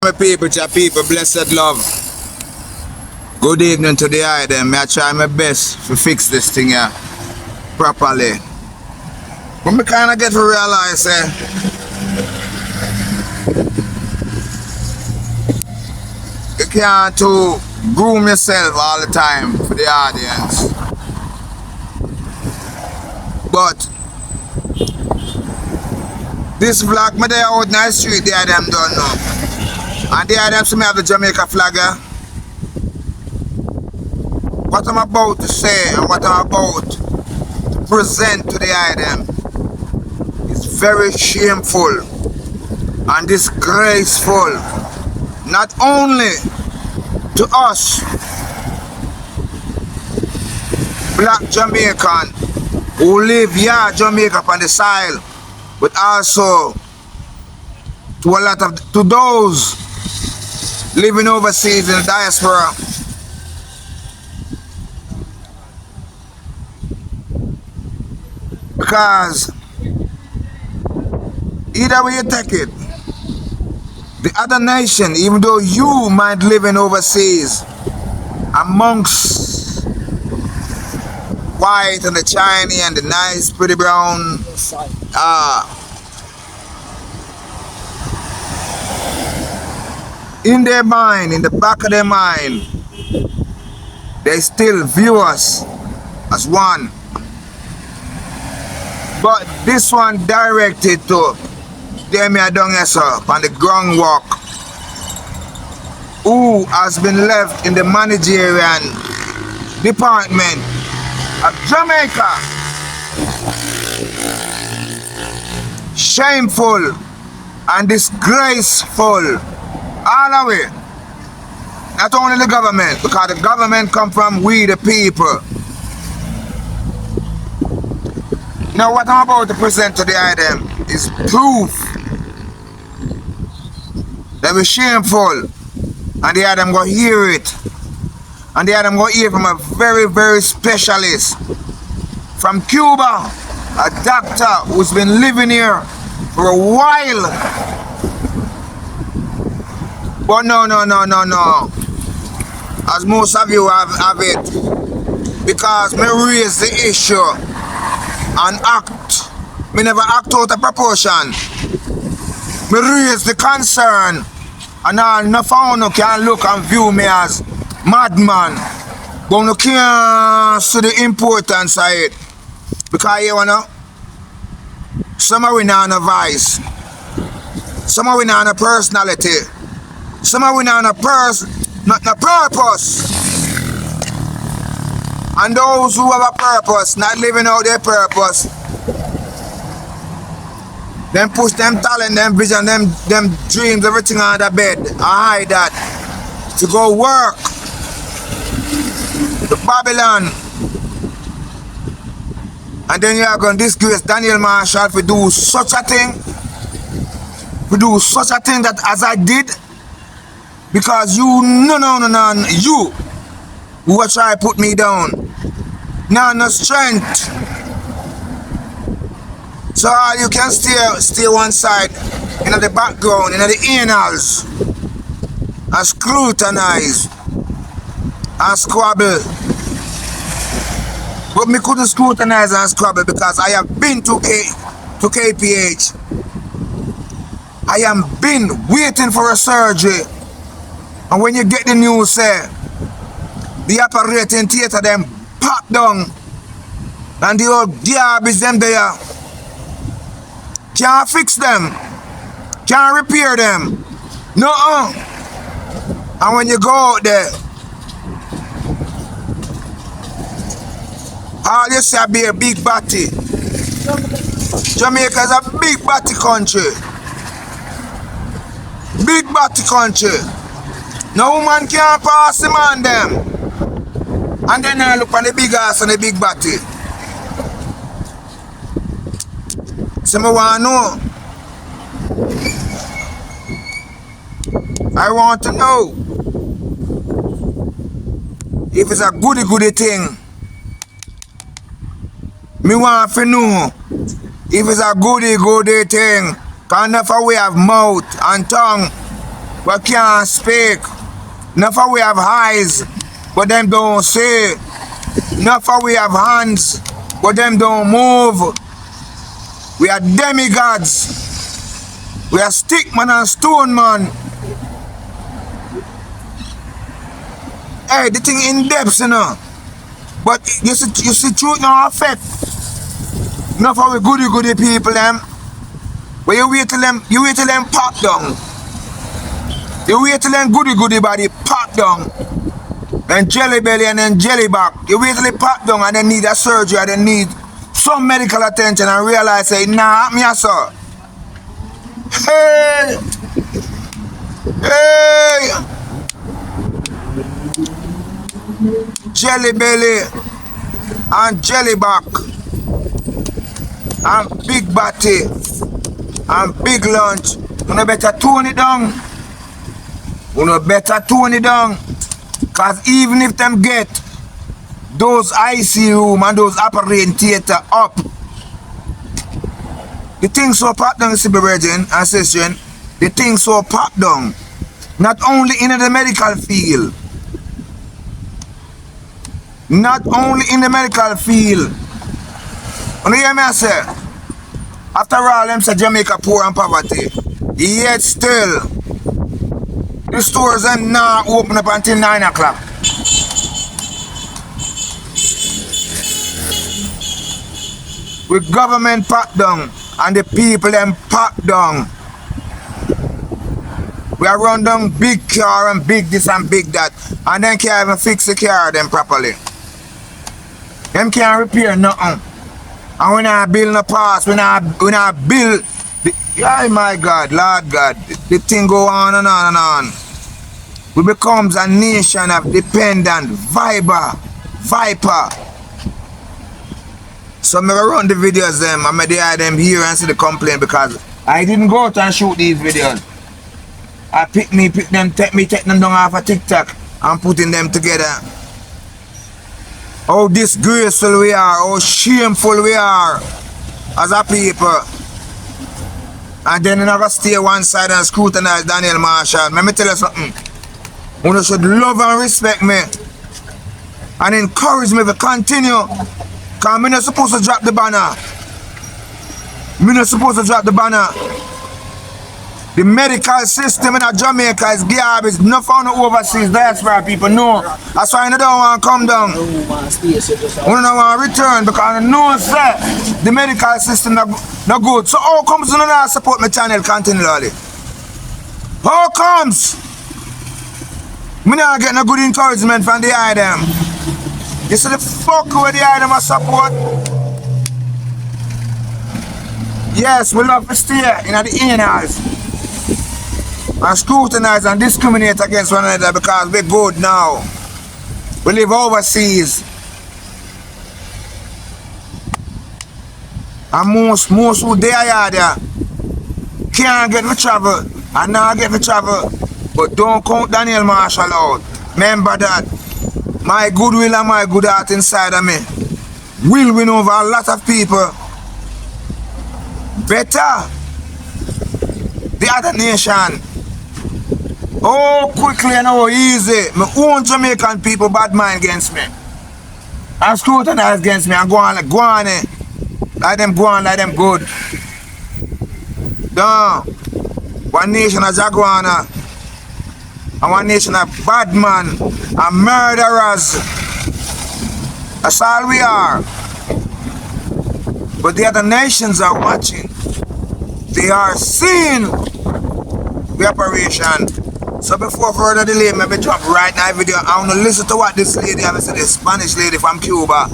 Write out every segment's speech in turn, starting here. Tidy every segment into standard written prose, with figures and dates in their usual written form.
my people, to people, blessed love. Good evening to the eye them. I try my best to fix this thing here properly. But me kinda get to realize you can't to groom yourself all the time for the audience. But this vlog me there out in the street, the them don't know. And the them see me have the Jamaica flag. What I'm about to say and what I'm about to present to the item is very shameful and disgraceful, not only to us black Jamaican who live here Jamaica on the soil, but also to those living overseas in the diaspora. Because either way you take it, the other nation, even though you might live in overseas amongst white and the Chinese and the nice pretty brown in their mind, in the back of their mind, they still view us as one. But this one directed to them here down here, sir, on the groundwork, who has been left in the managerial department of Jamaica. Shameful and disgraceful all the way. Not only the government, because the government come from we the people. Now what I'm about to present to the item is proof that we're shameful, and the item go hear it, and the item go hear from a very, very specialist from Cuba, a doctor who's been living here for a while. But no. As most of you have it, because me raise the issue and act. Me never act out of proportion. Me raise the concern, and all no found no can look and view me as madman. But no can't see the importance of it. Because you wanna, some of we not a vice, some of we not a personality, some of we not a not a purpose. And those who have a purpose, not living out their purpose, them push them talent, them vision, them dreams, everything on the bed, and hide that to go work to Babylon. And then you are going to disgrace Daniel Marshall for do such a thing, that as I did, because you, you who will try to put me down. No strength. So you can stay one side, in the background, in the annals, and scrutinize, and squabble. But me couldn't scrutinize and squabble because I have been to KPH. I am been waiting for a surgery. And when you get the news, the operating theater them pop down, and the old garbage them there can't fix them, can't repair them. No. And when you go out there, all you see be a big body. Jamaica is a big body country. Big body country. No woman can't pass him on them. And then I look on the big ass and the big body. So I want to know. I want to know if it's a goody thing. Me want to know if it's a goody thing. Because enough we have mouth and tongue but can't speak. Enough of we have eyes, but them don't see. Enough of we have hands, but them don't move. We are demigods. We are stick man and stone man. Hey, the thing in depth, you know. But you see truth now affect. Enough of we goody people them. But you wait till them pop down. You wait till them goody body pop down. Then jelly belly and then jelly back. You wait till they pop down and they need a surgery and they need some medical attention and realize say, nah, me sir. Hey! Hey! Jelly belly and jelly back and big body and big lunch. You better tone it down. You better tone it down. Cause even if them get those IC room and those operating theater up, the thing so packed down, Sister Virgin and Sister, the thing so packed down. Not only in the medical field. Not only in the medical field. You hear me I say? After all, them say Jamaica poor and poverty. Yet still, the stores are not open up until 9 o'clock. With government packed down and the people them packed down. We are run down big car and big this and big that, and then can't even fix the car them properly. Them can't repair nothing. And we not build no pass, we not build the, oh my God, Lord God, the thing go on and on and on. We becomes a nation of dependent viper. So I'm gonna run the videos them, I'm gonna hear them here and see the complaint because I didn't go out and shoot these videos. I take them down off of TikTok and putting them together. How disgraceful we are, how shameful we are as a people. And then you're not gonna stay one side and scrutinize Daniel Marshall. Let me tell you something. You should love and respect me and encourage me to continue. Because I'm not supposed to drop the banner. I'm not supposed to drop the banner. The medical system in Jamaica is garbage. No found overseas diaspora people. No. That's why I don't want to come down. I don't want to return because I know that the medical system not good. So how comes you not support my channel continually? How comes? Me not get no good encouragement from the item. You see the fuck with the item I support? Yes, we love to stay in the inners and scrutinize and discriminate against one another because we're good now. We live overseas. And most who they are there can't get to travel and now get to travel. But don't count Daniel Marshall out. Remember that. My goodwill and my good heart inside of me will win over a lot of people. Better the other nation. Oh, quickly and how easy. My own Jamaican people bad mind against me. And scrutinize against me and go on. Like them go on, like them good. Don't. One nation of Jaguana. And one nation of bad man and murderers. That's all we are. But the other nations are watching. They are seeing the operation. So before further delay, maybe drop right now video. I want to listen to what this lady has said, this Spanish lady from Cuba.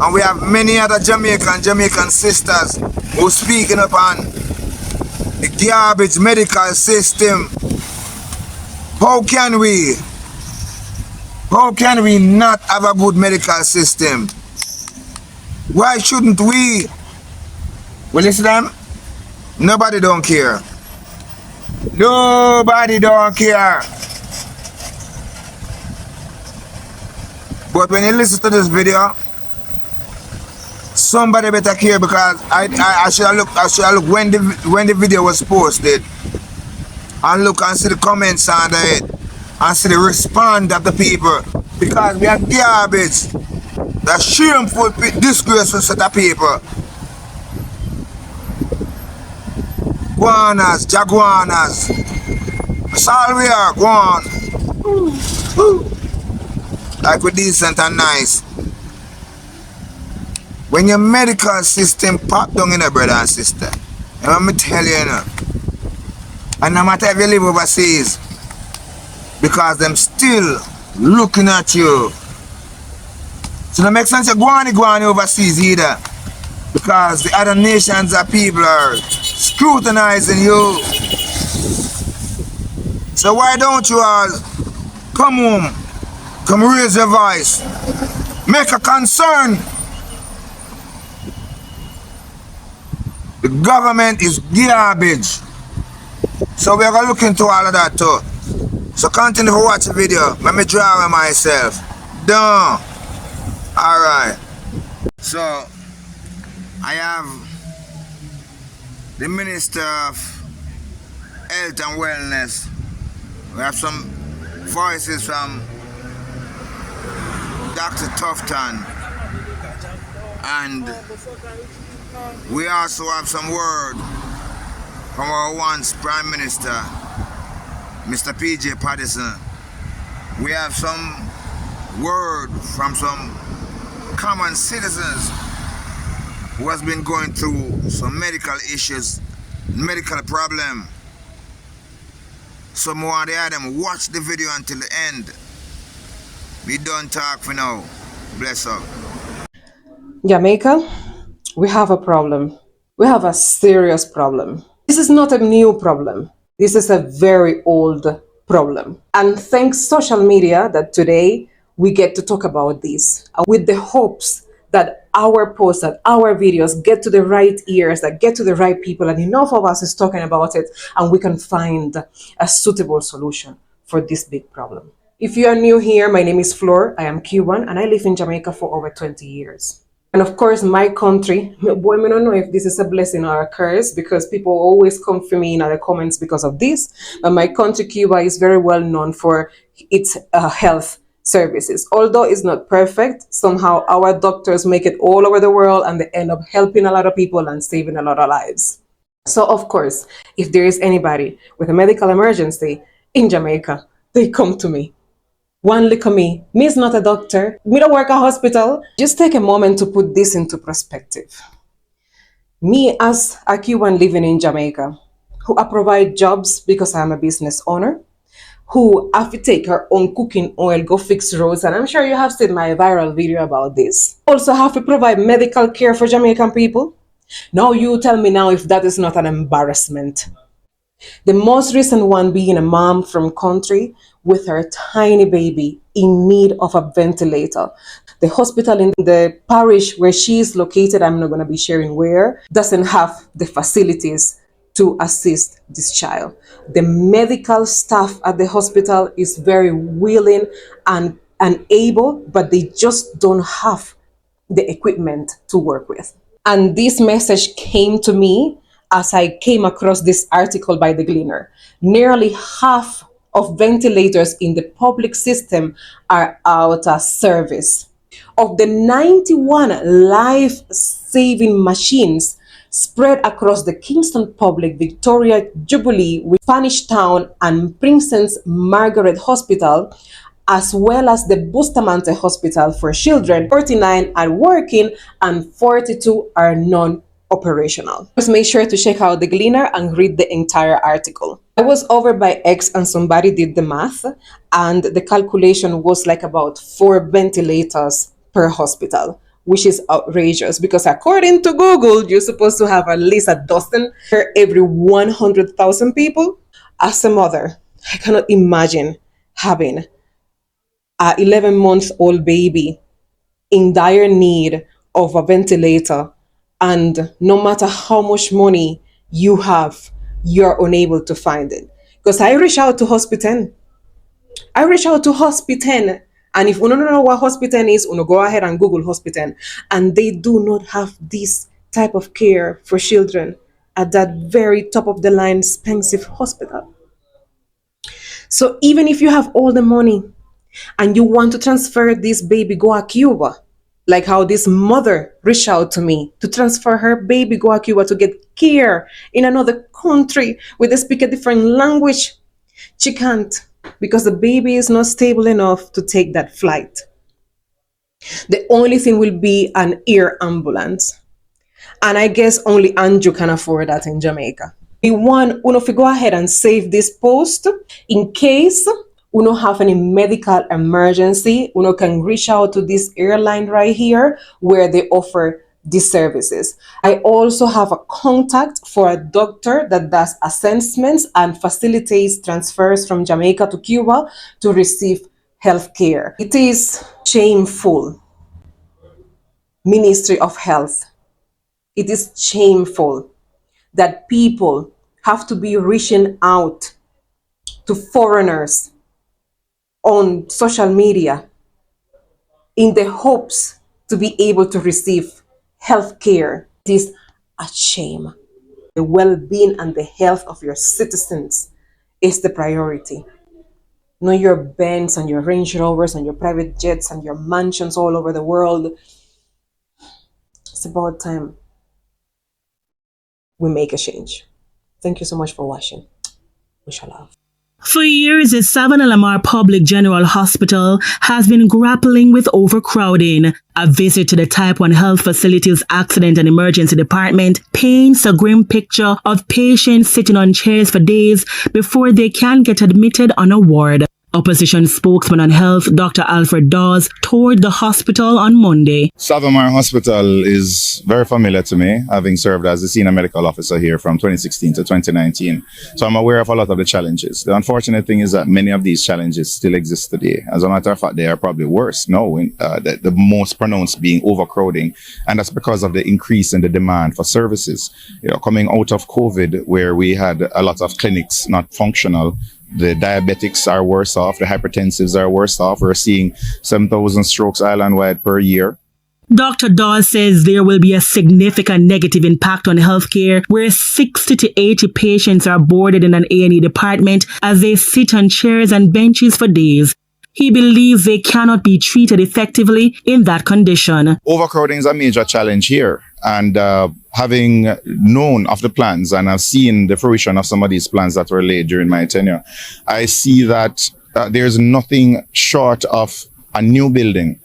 And we have many other Jamaican sisters who speaking upon the garbage medical system. How can we not have a good medical system? Why shouldn't we? Well, listen to them. Nobody don't care. Nobody don't care. But when you listen to this video, somebody better care because I should have looked when the video was posted. and look and see the comments under it and see the response of the people because we are garbage. That's shameful, disgraceful set of people. Guanas, jaguanas. That's all we are, go on. Like we decent and nice. When your medical system pop down in a brother and sister, and let me tell you, and no matter if you live overseas, because them still looking at you. So it don't make sense you go on overseas either. Because the other nations of people are scrutinizing you. So why don't you all come home, come raise your voice, make a concern. The government is garbage. So we're going to look into all of that too. So continue to watch the video. Let me draw myself. Done. Alright. So I have the Minister of Health and Wellness. We have some voices from Dr. Tufton. And we also have some word from our once Prime Minister, Mr. P.J. Patterson. We have some word from some common citizens who has been going through some medical issues, medical problem. So more of them watch the video until the end. We don't talk for now. Bless up. Jamaica, we have a problem. We have a serious problem. This is not a new problem. This is a very old problem. And thanks social media that today we get to talk about this with the hopes that our posts, that our videos get to the right ears, that get to the right people, and enough of us is talking about it, and we can find a suitable solution for this big problem. If you are new here, my name is Flor. I am Cuban, and I live in Jamaica for over 20 years. And of course, my country, boy, I don't know if this is a blessing or a curse because people always come for me in the comments because of this. But my country, Cuba, is very well known for its health services. Although it's not perfect, somehow our doctors make it all over the world and they end up helping a lot of people and saving a lot of lives. So, of course, if there is anybody with a medical emergency in Jamaica, they come to me. One look at me. Me is not a doctor. Me don't work at hospital. Just take a moment to put this into perspective. Me as a Cuban living in Jamaica, who I provide jobs because I'm a business owner, who have to take her own cooking oil, go fix roads, and I'm sure you have seen my viral video about this. Also have to provide medical care for Jamaican people. Now you tell me now if that is not an embarrassment. The most recent one being a mom from country with her tiny baby in need of a ventilator. The hospital in the parish where she is located, I'm not going to be sharing where, doesn't have the facilities to assist this child. The medical staff at the hospital is very willing and able, but they just don't have the equipment to work with. And this message came to me as I came across this article by The Gleaner. Nearly half of ventilators in the public system are out of service. Of the 91 life-saving machines spread across the Kingston Public, Victoria Jubilee, with Spanish Town and Princeton's Margaret Hospital, as well as the Bustamante Hospital for Children, 49 are working and 42 are non-operational. Just make sure to check out The Gleaner and read the entire article. I was over by X and somebody did the math and the calculation was like about 4 ventilators per hospital, which is outrageous because according to Google, you're supposed to have at least a dozen per every 100,000 people. As a mother, I cannot imagine having an 11-month-old baby in dire need of a ventilator, and no matter how much money you have, you're unable to find it. Because I reach out to Hospital. And if you don't know what Hospital is, you go ahead and Google Hospital. And they do not have this type of care for children at that very top of the line expensive hospital. So even if you have all the money and you want to transfer this baby go to Cuba, like how this mother reached out to me to transfer her baby go to Cuba to get care in another country where they speak a different language, she can't because the baby is not stable enough to take that flight. The only thing will be an air ambulance. And I guess only Andrew can afford that in Jamaica. We want Uno to go ahead and save this post in case Uno have any medical emergency. Uno can reach out to this airline right here where they offer these services. I also have a contact for a doctor that does assessments and facilitates transfers from Jamaica to Cuba to receive health care. It is shameful, Ministry of Health. It is shameful that people have to be reaching out to foreigners on social media in the hopes to be able to receive health care. It is a shame. The well-being and the health of your citizens is the priority. Not your Benz and your Range Rovers and your private jets and your mansions all over the world. It's about time we make a change. Thank you so much for watching. We shall have. For years, the Savannah Lamar Public General Hospital has been grappling with overcrowding. A visit to the Type 1 Health Facilities Accident and Emergency Department paints a grim picture of patients sitting on chairs for days before they can get admitted on a ward. Opposition spokesman on health, Dr. Alfred Dawes, toured the hospital on Monday. Savamar Hospital is very familiar to me, having served as the senior medical officer here from 2016 to 2019. So I'm aware of a lot of the challenges. The unfortunate thing is that many of these challenges still exist today. As a matter of fact, they are probably worse now, the most pronounced being overcrowding. And that's because of the increase in the demand for services. Coming out of COVID, where we had a lot of clinics not functional, the diabetics are worse off, the hypertensives are worse off. We're seeing 7,000 strokes island-wide per year. Dr. Dawes says there will be a significant negative impact on healthcare, where 60 to 80 patients are boarded in an A&E department as they sit on chairs and benches for days. He believes they cannot be treated effectively in that condition. Overcrowding is a major challenge here. And having known of the plans, and I've seen the fruition of some of these plans that were laid during my tenure, I see that there's nothing short of a new building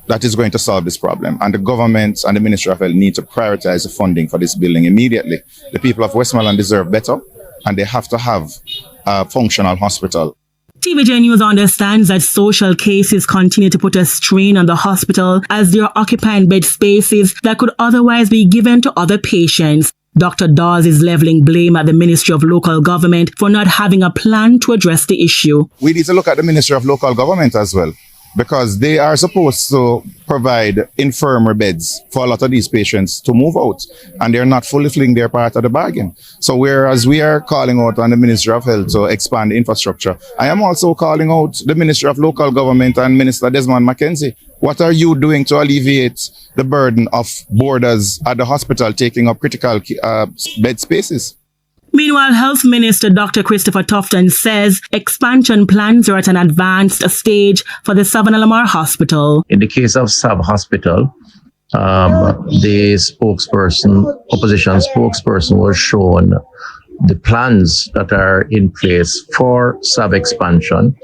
that is going to solve this problem. And the government and the Ministry of Health need to prioritize the funding for this building immediately. The people of Westmoreland deserve better, and they have to have a functional hospital. TVJ News understands that social cases continue to put a strain on the hospital as they are occupying bed spaces that could otherwise be given to other patients. Dr. Dawes is leveling blame at the Ministry of Local Government for not having a plan to address the issue. We need to look at the Ministry of Local Government as well, because they are supposed to provide infirmary beds for a lot of these patients to move out, and they're not fulfilling their part of the bargain. So whereas we are calling out on the Ministry of Health to expand infrastructure, I am also calling out the Ministry of Local Government and Minister Desmond McKenzie. What are you doing to alleviate the burden of boarders at the hospital taking up critical bed spaces? Meanwhile, Health Minister Dr. Christopher Tufton says expansion plans are at an advanced stage for the Savannah Lamar Hospital. In the case of Sab Hospital, the opposition spokesperson was shown the plans that are in place for Sab expansion,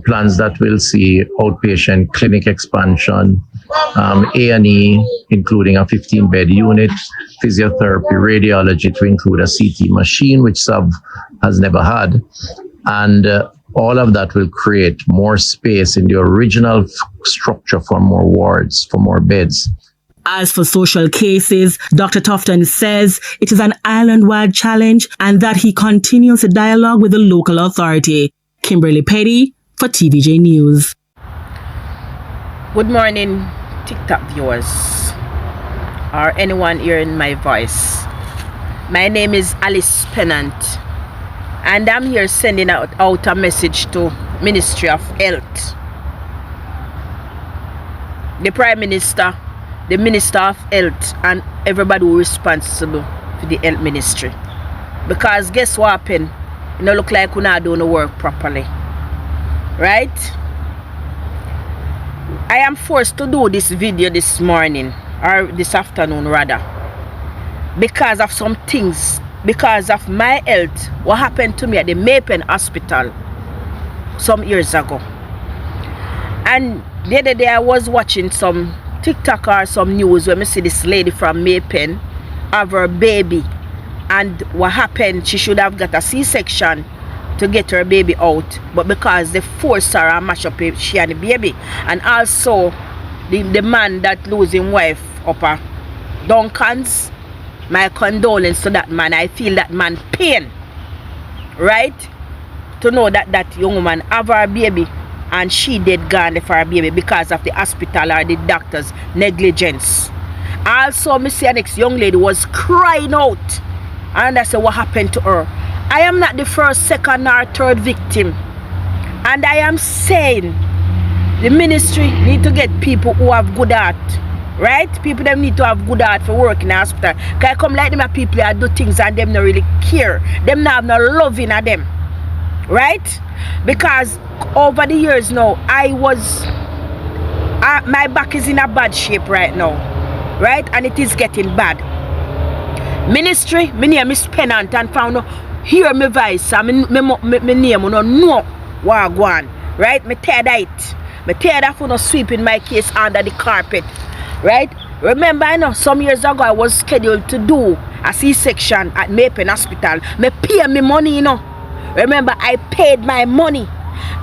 plans that will see outpatient clinic expansion, A&E, including a 15-bed unit, physiotherapy, radiology to include a CT machine, which Sub has never had. And all of that will create more space in the original structure for more wards, for more beds. As for social cases, Dr. Tufton says it is an island-wide challenge and that he continues a dialogue with the local authority. Kimberly Petty for TVJ News. Good morning, TikTok viewers, or anyone hearing my voice. My name is Alice Pennant, and I'm here sending out a message to Ministry of Health, the Prime Minister, the Minister of Health, and everybody who is responsible for the Health Ministry. Because guess what happened? It no look like we not doing the work properly. Right? I am forced to do this video this morning, or this afternoon rather, because of some things, because of my health, what happened to me at the Mapen Hospital some years ago. And the other day I was watching some TikTok or some news where I see this lady from Mapen have her baby, and what happened, she should have got a C-section to get her baby out, but because they forced her and mash up she and the baby. And also the man that losing wife up a Duncan's, my condolence to that man. I feel that man pain, right, to know that that young woman have her baby and she dead gone for her baby because of the hospital or the doctor's negligence. Also, me see the next young lady was crying out, and I said, what happened to her? I am not the first, second or third victim, and I am saying the ministry need to get people who have good heart, right? People them need to have good heart for work in the hospital. Cause I come like them a people that do things and them not really care. Them not have no loving at them, right? Because over the years now, my back is in a bad shape right now, right? And it is getting bad. Ministry, my name is Pennant, and found hear my voice and my name no know what I go on, right? Me tired of it. Me tired of no sweeping my case under the carpet, right? Remember, I know some years ago I was scheduled to do a C-section at Mapen Hospital. Me pay me money, you know. Remember, I paid my money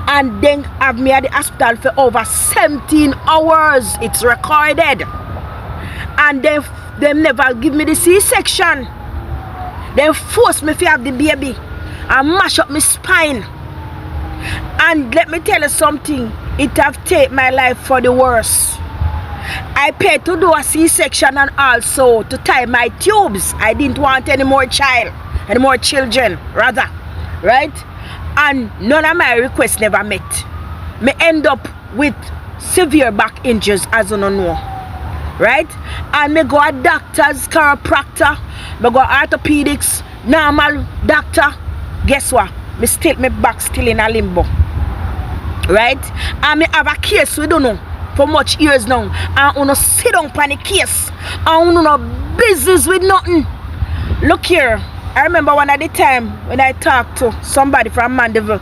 and then have me at the hospital for over 17 hours. It's recorded. And then them never give me the C-section. They force me to have the baby and mash up my spine. And let me tell you something, it have taken my life for the worse. I paid to do a C-section and also to tie my tubes. I didn't want any more children, rather, right? And none of my requests never met. Me end up with severe back injuries, as you don't know. Right? And me go a doctor's, chiropractor, me go orthopedics, normal doctor. Guess what? My back still in a limbo. Right? And me have a case we don't know for much years now. And we no sit down on the case. And we no business with nothing. Look here. I remember one at the time when I talked to somebody from Mandeville,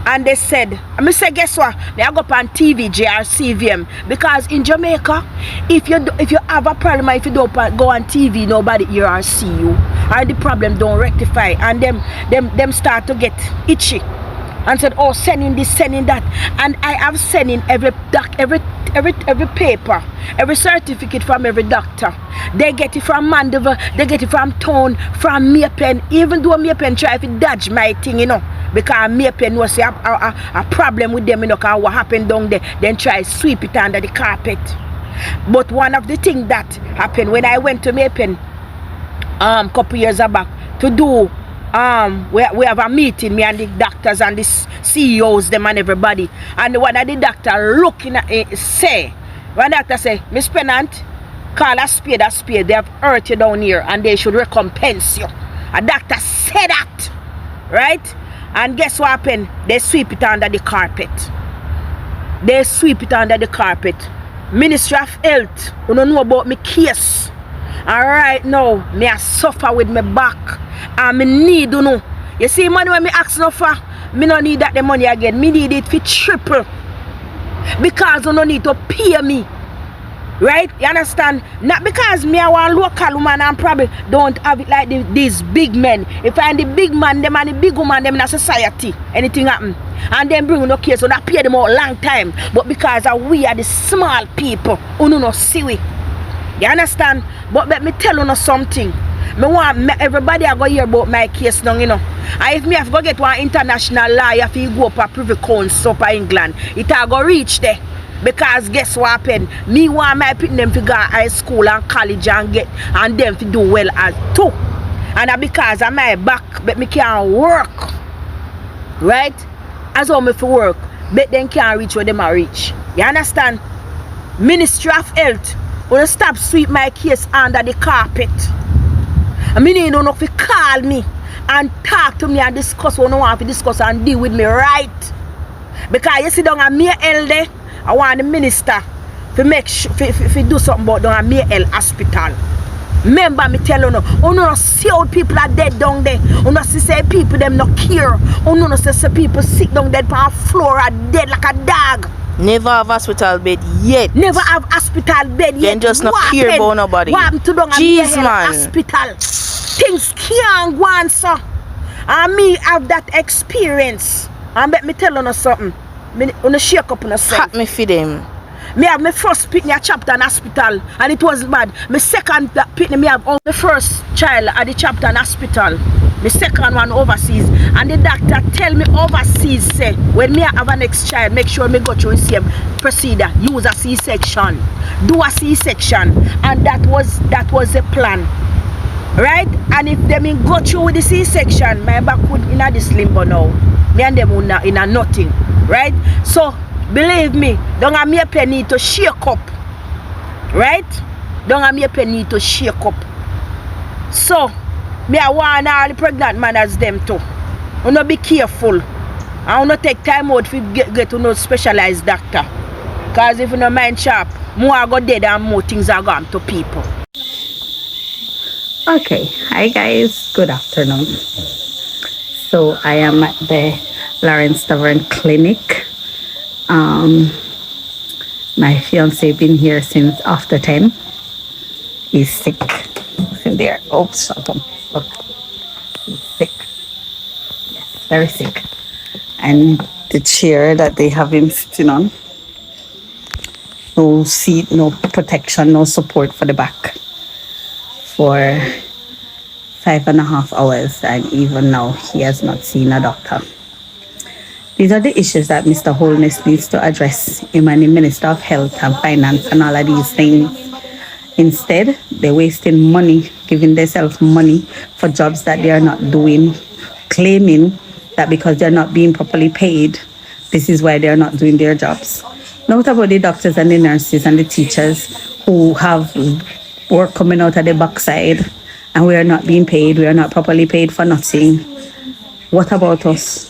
and they said, I say, guess what? They go up on TV, JRCVM, because in Jamaica, if you have a problem, if you don't go on TV, nobody hear or see you, or the problem don't rectify, and them start to get itchy, and said, oh, sending this, sending that, and I have sending every paper, every certificate from every doctor. They get it from Mandeville, they get it from town, from Mapen, even though Mapen try to dodge my thing, you know, because Mapen was a problem with them, you know, because what happened down there, then try to sweep it under the carpet. But one of the things that happened when I went to Mapen couple years back to do we have a meeting, me and the doctors and the CEOs, them and everybody, and one of the doctor looking at it say, one doctor say, Miss Pennant, call a spade, they have hurt you down here and they should recompense you. A doctor said that, right? And guess what happened? They sweep it under the carpet. They sweep it under the carpet. Ministry of Health, you don't know about my case. And right now, me I suffer with my back. And me need, you know. You see money when me ask no for, me no need that the money again. Me need it for triple. Because you no need to pay me. Right? You understand? Not because me I want local woman and probably don't have it like these big men. If I am the big man, them and the big woman, them in a society, anything happen. And then bring no case, so that pay them out long time. But because we are the small people, who no see we. You understand? But let me tell you something. Me want everybody I go hear about my case now, you know. And if me have to go get one international lawyer if you go up a privy council up in England, it will go reach there. Because guess what happened? Me want my people them to go to high school and college and get and them to do well as too. And that because of my back, but me can't work. Right? As how me for work, but then can't reach where them are reach. You understand? Ministry of Health will stop sweep my case under the carpet. I mean, you don't know if you call me and talk to me and discuss what I want to discuss and deal with me right. Because you see down at May L, I want the minister to make sure to do something about down at May L hospital. Remember me tell you no see how people are dead down there. You no see say people them no care. You no see people sick down there on the floor are dead like a dog. Never have hospital bed yet. Never have hospital bed yet. Then just not care about nobody. What happened to down at Jeez, May L man. hospital? Things can't go on, sir. And me have that experience. And let me tell you something. You shake up on yourself. Hat me for them. Me have my first pitney a chapter in hospital and it was bad. My second pitney me have my first child at the chapter in hospital. My second one overseas. And the doctor tell me overseas say when me have a next child, make sure me go through the same procedure. Use a C-section. Do a C-section. And that was the plan. Right? And if them go through with the C-section, my back would in a this limbo now. Me and them in a nothing. Right? So believe me, don't have me a penny to shake up. Right? Don't have me a penny to shake up. So, me I want all the pregnant mothers them too. You know, be careful. I want to take time out to get to know specialized doctor. Because if you no mind sharp, more are go dead and more things are gone to people. Okay, hi guys, good afternoon. So I am at the Lawrence Tavern Clinic. My fiance been here since after 10. He's sick. See there. Oops, shut up. Look. He's sick. Yes, very sick. And the chair that they have him sitting on, no seat, no protection, no support for the back for 5.5 hours, and even now he has not seen a doctor. These are the issues that Mr. Holness needs to address, him and the Minister of Health and Finance and all of these things. Instead, they're wasting money, giving themselves money for jobs that they are not doing, claiming that because they're not being properly paid, this is why they're not doing their jobs. Not about the doctors and the nurses and the teachers who have work coming out of the backside and we are not being paid, we are not properly paid for nothing. What about us?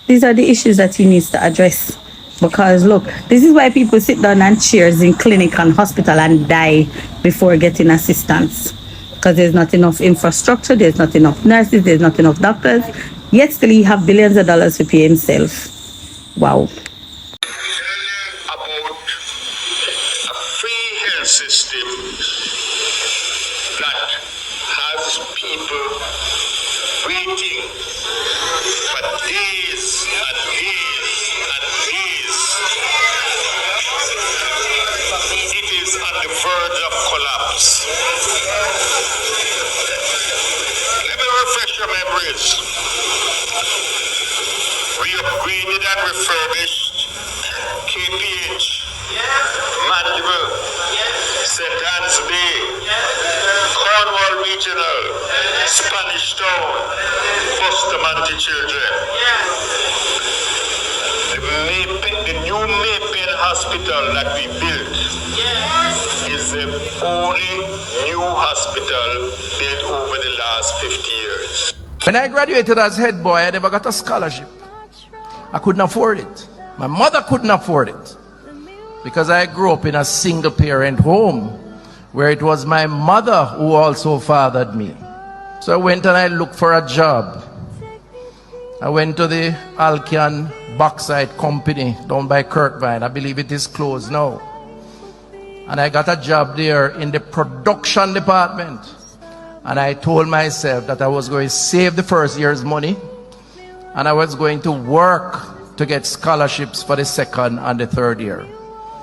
These are the issues that he needs to address. Because look, this is why people sit down on chairs in clinic and hospital and die before getting assistance. Because there's not enough infrastructure, there's not enough nurses, there's not enough doctors. Yet still he have billions of dollars to pay himself. Wow. About a free health system that has people waiting for days and days and days. It is on the verge of collapse. Let me refresh your memories. We upgraded and refurbished KPH, Mandeville, St. Anne's Bay, Cornwall Regional, Spanish Town, Bustamante Children. The new Maypen Hospital that we built is the only new hospital built over the last 50 years. When I graduated as head boy, I never got a scholarship. I couldn't afford it. My mother couldn't afford it because I grew up in a single parent home where it was my mother who also fathered me. So I went and I looked for a job. I went to the Alkian Bauxite Company down by Kirkvine. I believe it is closed now. And I got a job there in the production department. And I told myself that I was going to save the first year's money and I was going to work to get scholarships for the second and the third year.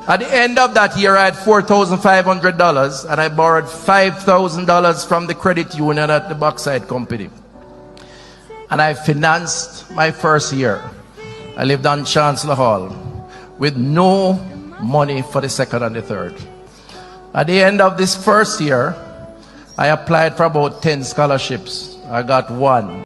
At the end of that year, I had $4,500 and I borrowed $5,000 from the credit union at the Bauxite Company. And I financed my first year. I lived on Chancellor Hall with no money for the second and the third. At the end of this first year, I applied for about 10 scholarships. I got one.